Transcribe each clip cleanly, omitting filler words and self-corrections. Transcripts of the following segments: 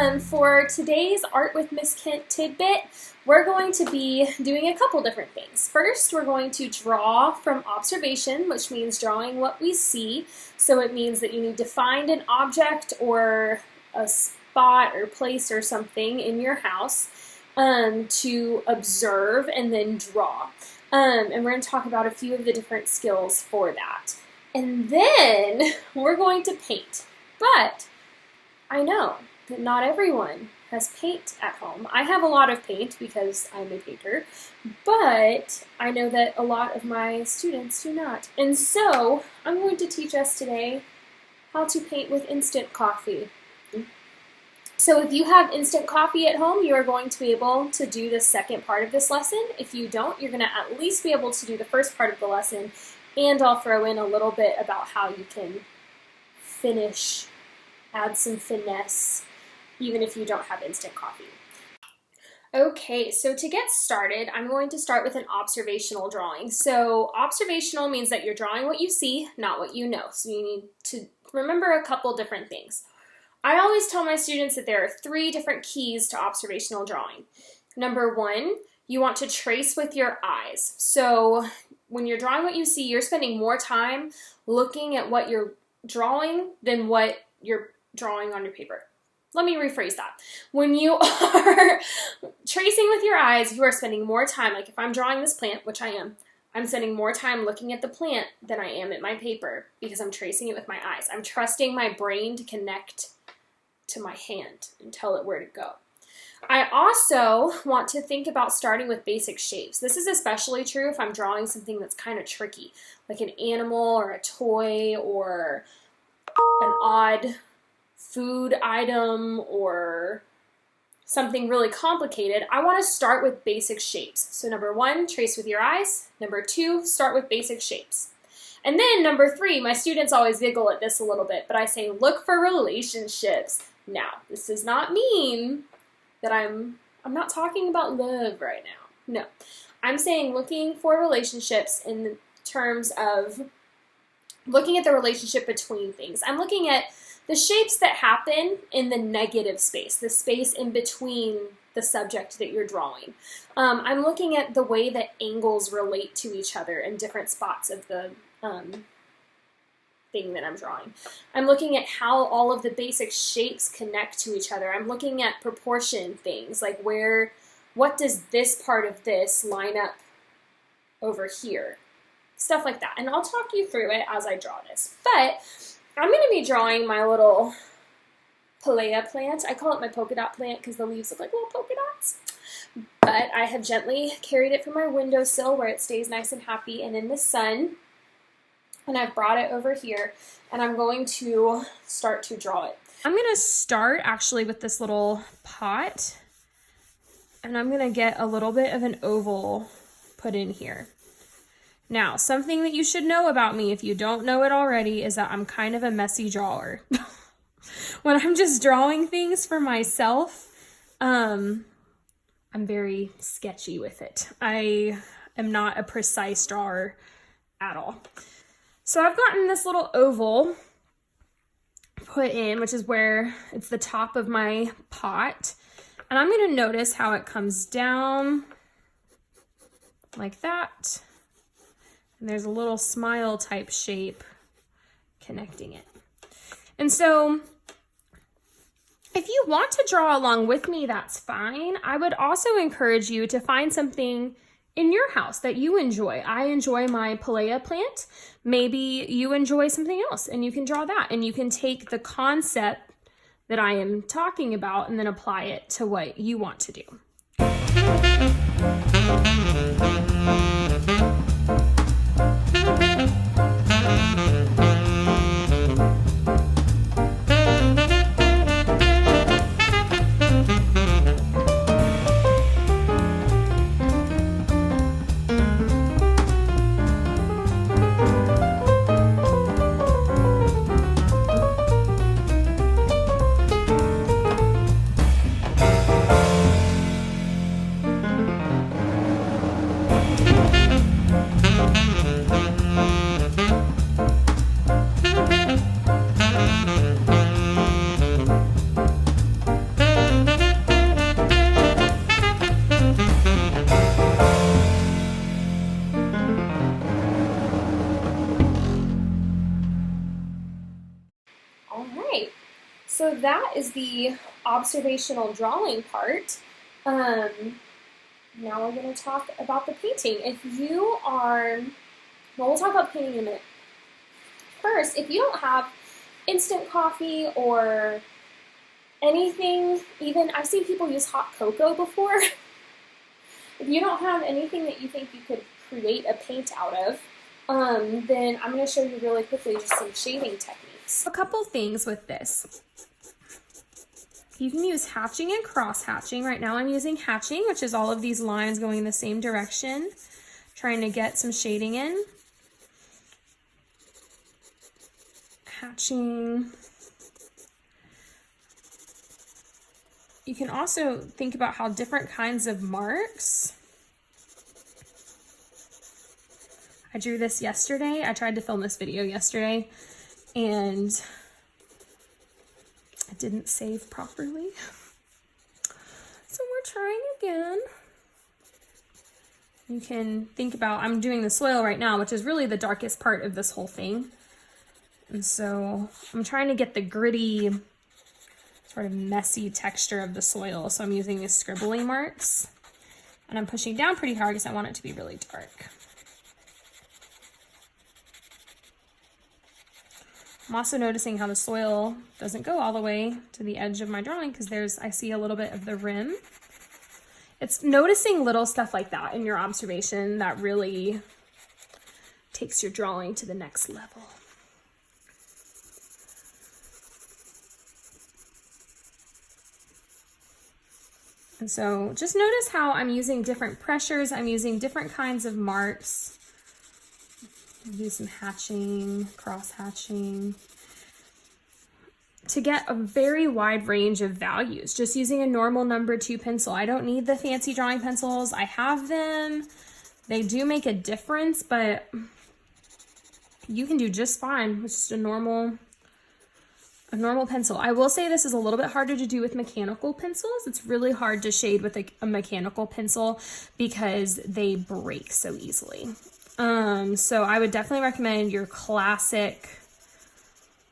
For today's Art with Miss Kent tidbit, we're going to be doing a couple different things. First, we're going to draw from observation, which means drawing what we see. So it means that you need to find an object or a spot or place or something in your house to observe and then draw. And we're going to talk about a few of the different skills for that. And then we're going to paint. But I know that not everyone has paint at home. I have a lot of paint because I'm a painter, but I know that a lot of my students do not. And so I'm going to teach us today how to paint with instant coffee. So if you have instant coffee at home, you are going to be able to do the second part of this lesson. If you don't, you're going to at least be able to do the first part of the lesson, and I'll throw in a little bit about how you can finish, add some finesse, even if you don't have instant coffee. Okay, so to get started, I'm going to start with an observational drawing. So observational means that you're drawing what you see, not what you know. So you need to remember a couple different things. I always tell my students that there are 3 different keys to observational drawing. Number 1, you want to trace with your eyes. So when you're drawing what you see, you're spending more time looking at what you're drawing than what you're drawing on your paper. Let me rephrase that. When you are tracing with your eyes, you are spending more time, like if I'm drawing this plant, which I am, I'm spending more time looking at the plant than I am at my paper because I'm tracing it with my eyes. I'm trusting my brain to connect to my hand and tell it where to go. I also want to think about starting with basic shapes. This is especially true if I'm drawing something that's kind of tricky, like an animal or a toy or an odd food item or something really complicated. I want to start with basic shapes. So number 1, trace with your eyes. Number 2, start with basic shapes. And then number 3, my students always giggle at this a little bit, but I say look for relationships. Now, this does not mean that I'm not talking about love right now. No, I'm saying looking for relationships in terms of looking at the relationship between things. I'm looking at the shapes that happen in the negative space, the space in between the subject that you're drawing. I'm looking at the way that angles relate to each other in different spots of the thing that I'm drawing. I'm looking at how all of the basic shapes connect to each other. I'm looking at proportion things, like what does this part of this line up over here? Stuff like that. And I'll talk you through it as I draw this. But I'm going to be drawing my little palea plant. I call it my polka dot plant because the leaves look like little polka dots. But I have gently carried it from my windowsill where it stays nice and happy and in the sun. And I've brought it over here and I'm going to start to draw it. I'm going to start actually with this little pot and I'm going to get a little bit of an oval put in here. Now, something that you should know about me, if you don't know it already, is that I'm kind of a messy drawer. When I'm just drawing things for myself, I'm very sketchy with it. I am not a precise drawer at all. So I've gotten this little oval put in, which is where it's the top of my pot. And I'm going to notice how it comes down like that. And there's a little smile type shape connecting it. And so if you want to draw along with me, that's fine. I would also encourage you to find something in your house that you enjoy. I enjoy my palea plant. Maybe you enjoy something else and you can draw that. And you can take the concept that I am talking about and then apply it to what you want to do. so that is the observational drawing part. Now we're going to talk about the painting. If you are, well, we'll talk about painting in a minute. First, if you don't have instant coffee or anything, even I've seen people use hot cocoa before. If you don't have anything that you think you could create a paint out of, then I'm going to show you really quickly just some shading techniques. A couple things with this. You can use hatching and cross hatching. Right now I'm using hatching, which is all of these lines going in the same direction, trying to get some shading in. Hatching. You can also think about how different kinds of marks. I drew this yesterday. I tried to film this video yesterday and I didn't save properly. So we're trying again. You can think about, I'm doing the soil right now, which is really the darkest part of this whole thing. And so I'm trying to get the gritty, sort of messy texture of the soil. So I'm using these scribbly marks and I'm pushing down pretty hard because I want it to be really dark. I'm also noticing how the soil doesn't go all the way to the edge of my drawing because I see a little bit of the rim. It's noticing little stuff like that in your observation that really takes your drawing to the next level. And so just notice how I'm using different pressures, I'm using different kinds of marks. Do some hatching, cross hatching, to get a very wide range of values, just using a normal number 2 pencil. I don't need the fancy drawing pencils. I have them. They do make a difference, but you can do just fine with just a normal pencil. I will say this is a little bit harder to do with mechanical pencils. It's really hard to shade with a mechanical pencil because they break so easily. So I would definitely recommend your classic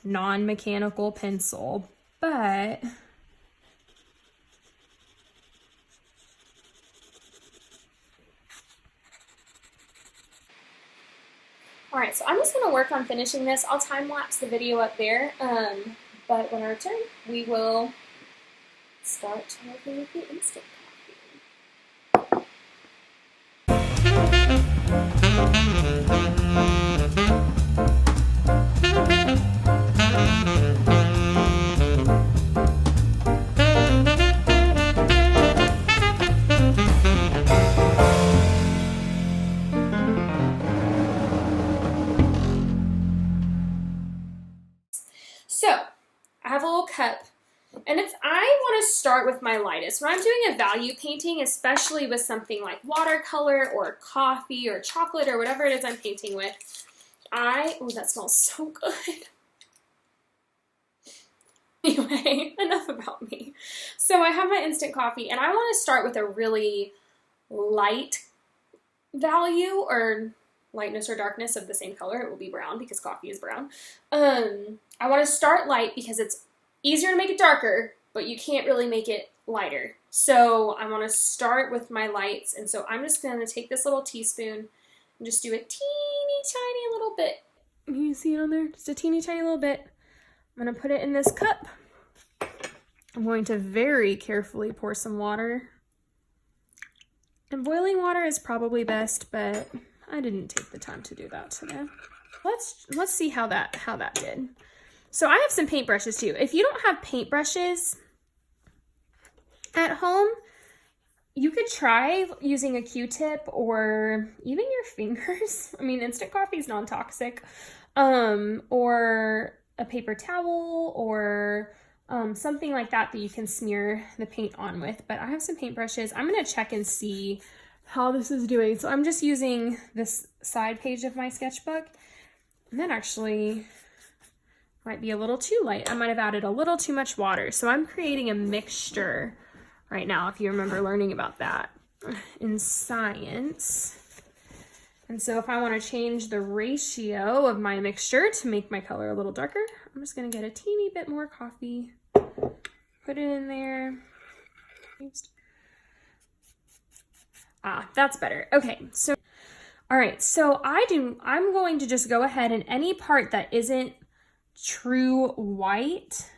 non-mechanical pencil, but all right, so I'm just going to work on finishing this. I'll time lapse the video up there, but when I return, we will start working with the instant coffee. So, I have a little cup, and I want to start with my lightest. When I'm doing a value painting, especially with something like watercolor or coffee or chocolate or whatever it is I'm painting with, oh, that smells so good. Anyway, enough about me. So I have my instant coffee, and I want to start with a really light value, or lightness or darkness of the same color. It will be brown because coffee is brown. I want to start light because it's easier to make it darker, but you can't really make it lighter. So I want to start with my lights, and so I'm just going to take this little teaspoon and just do a teeny tiny little bit. You see it on there? Just a teeny tiny little bit. I'm going to put it in this cup. I'm going to very carefully pour some water. And boiling water is probably best, but I didn't take the time to do that today. Let's see how that did. So I have some paintbrushes too. If you don't have paintbrushes at home, you could try using a Q-tip or even your fingers. I mean, instant coffee is non-toxic. Or a paper towel or something like that you can smear the paint on with. But I have some paintbrushes. I'm going to check and see how this is doing. So I'm just using this side page of my sketchbook. And that actually might be a little too light. I might have added a little too much water. So I'm creating a mixture right now, if you remember learning about that in science. And so if I want to change the ratio of my mixture to make my color a little darker, I'm just going to get a teeny bit more coffee. put it in there. That's better. Okay, so, all right, so I'm going to just go ahead and any part that isn't true white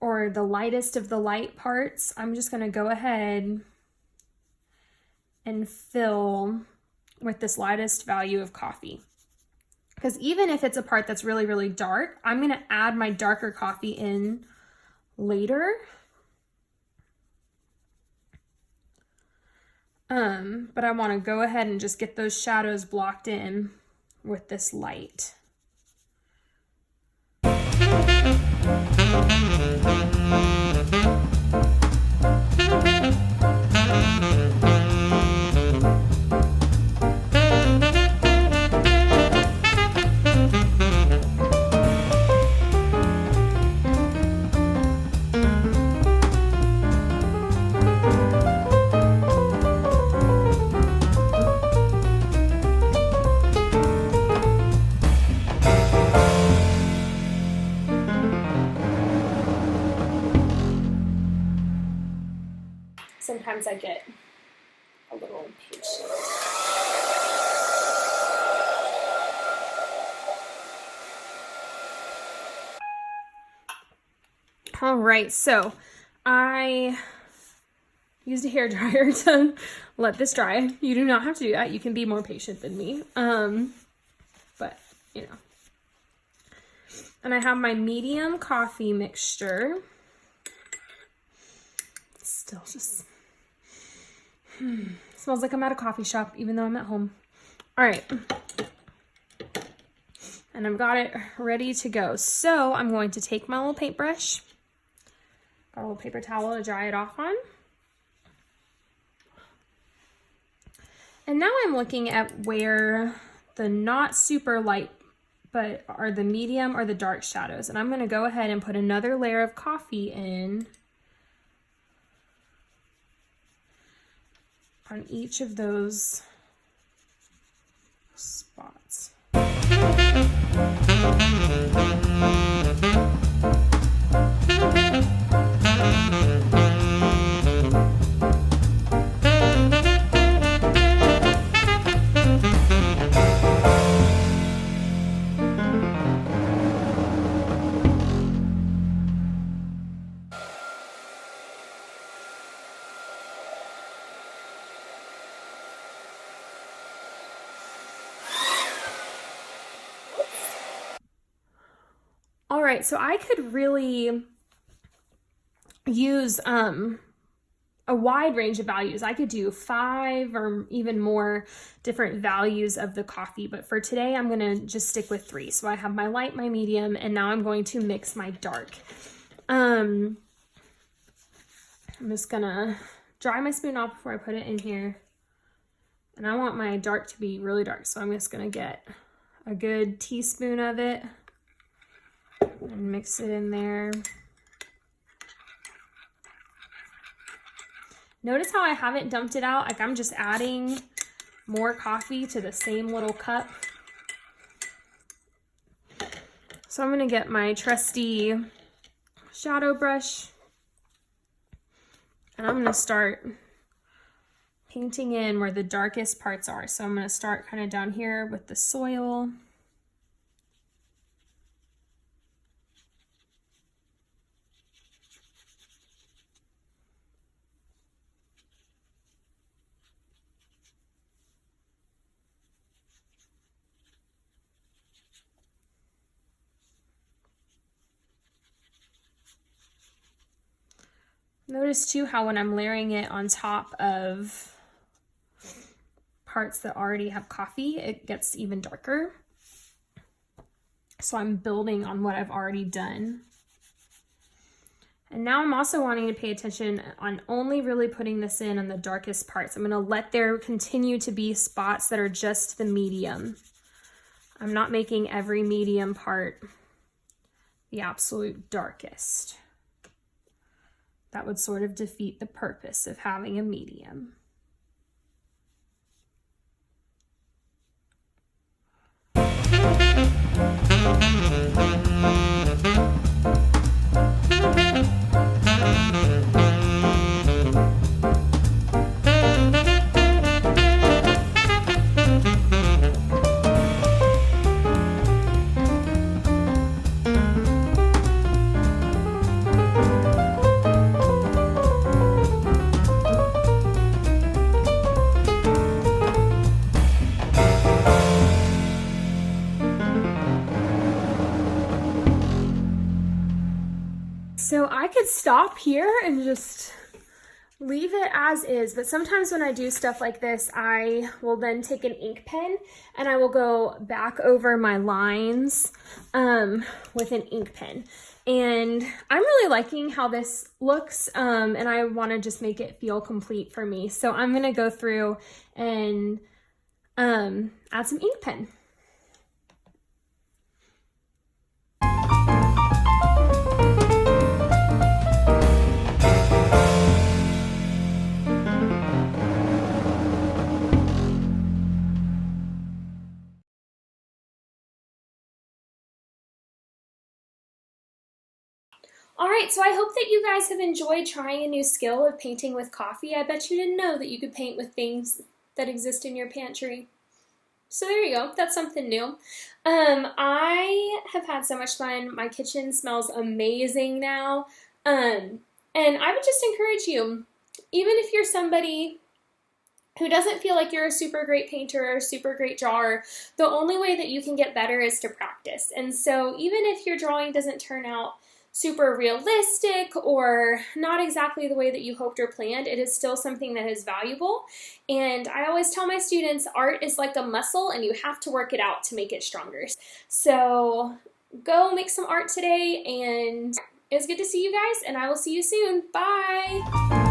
or the lightest of the light parts, I'm just gonna go ahead and fill with this lightest value of coffee. Because even if it's a part that's really, really dark, I'm gonna add my darker coffee in later. But I wanna go ahead and just get those shadows blocked in with this light. Sometimes I get a little impatient. All right, so I used a hairdryer to let this dry. You do not have to do that. You can be more patient than me. But, you know. And I have my medium coffee mixture. Still just smells like I'm at a coffee shop, even though I'm at home. All right. And I've got it ready to go. So I'm going to take my little paintbrush, got a little paper towel to dry it off on. And now I'm looking at where the not super light, but are the medium or the dark shadows. And I'm gonna go ahead and put another layer of coffee in on each of those spots. All right, so I could really use a wide range of values. I could do 5 or even more different values of the coffee, but for today I'm gonna just stick with 3. So I have my light, my medium, and now I'm going to mix my dark. I'm just gonna dry my spoon off before I put it in here. And I want my dark to be really dark, so I'm just gonna get a good teaspoon of it and mix it in there. Notice how I haven't dumped it out, like I'm just adding more coffee to the same little cup. So I'm gonna get my trusty shadow brush and I'm gonna start painting in where the darkest parts are. So I'm gonna start kind of down here with the soil. Notice too how when I'm layering it on top of parts that already have coffee, it gets even darker. So I'm building on what I've already done. And now I'm also wanting to pay attention on only really putting this in on the darkest parts. I'm gonna let there continue to be spots that are just the medium. I'm not making every medium part the absolute darkest. That would sort of defeat the purpose of having a medium. I could stop here and just leave it as is, but sometimes when I do stuff like this, I will then take an ink pen and I will go back over my lines with an ink pen. And I'm really liking how this looks, and I want to just make it feel complete for me. So I'm going to go through and add some ink pen. All right, so I hope that you guys have enjoyed trying a new skill of painting with coffee. I bet you didn't know that you could paint with things that exist in your pantry. So there you go, that's something new. I have had so much fun. My kitchen smells amazing now. And I would just encourage you, even if you're somebody who doesn't feel like you're a super great painter or a super great drawer, the only way that you can get better is to practice. And so even if your drawing doesn't turn out super realistic or not exactly the way that you hoped or planned, it is still something that is valuable. And I always tell my students, art is like a muscle and you have to work it out to make it stronger. So go make some art today, and it was good to see you guys, and I will see you soon. Bye!